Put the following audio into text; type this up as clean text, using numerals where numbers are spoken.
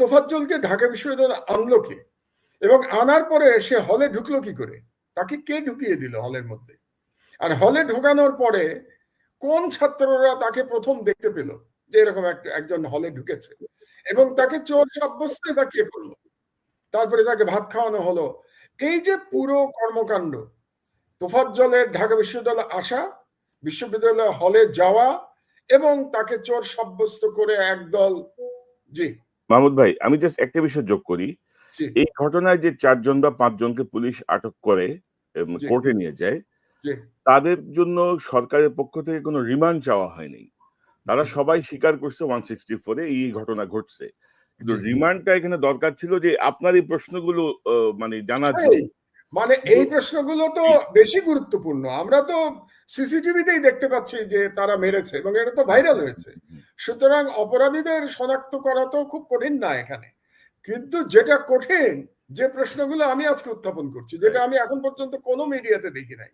তোফাজ্জলকে ঢাকা বিশ্ববিদ্যালয়ে আনলো কে, এবং আনার পরে সে হলে ঢুকলো কি করে, তাকে কে ঢুকিয়ে দিল হলের মধ্যে? আর হলে ঢোকানোর পরে কোন ছাত্ররা তাকে প্রথম দেখতে পেল যে এরকম একজন হলে ঢুকেছে, এবং তাকে চোর সাব্যস্ত বা কে করলো? তারপরে তাকে ভাত খাওয়ানো হলো। এই যে পুরো কর্মকাণ্ড, তোফাজ্জলের ঢাকা বিশ্ববিদ্যালয়ে আসা, বিশ্ববিদ্যালয় হলে যাওয়া, এবং তাকে চোর সাব্যস্ত করে একদল। জি মাহমুদ ভাই, আমি জাস্ট একটা বিষয় যোগ করি। জি এই ঘটনায় যে 4 জন বা 5 জনকে পুলিশ আটক করে জি কোর্টে নিয়ে যায়, জি তাদের জন্য সরকারের পক্ষ থেকে কোনো রিমান্ড চাওয়া হয়নি। তারা সবাই স্বীকার করছে 164 এই ঘটনা ঘটছে, কিন্তু জি রিমান্ডটা এখানে দরকার ছিল যে আপনার এই প্রশ্নগুলো মানে জানার সেই, জন্য। মানে এই প্রশ্নগুলো তো বেশি গুরুত্বপূর্ণ। আমরা তো সিসিটিভিতেই দেখতে পাচ্ছি যে তারা মেরেছে, এবং এটা তো ভাইরাল হয়েছে। সুতরাং অপরাধীদের শনাক্ত করা তো খুব কঠিন না এখানে। কিন্তু যেটা কঠিন, যে প্রশ্নগুলো আমি আজকে উত্থাপন করছি, যেটা আমি এখন পর্যন্ত কোনো মিডিয়াতে দেখি নাই,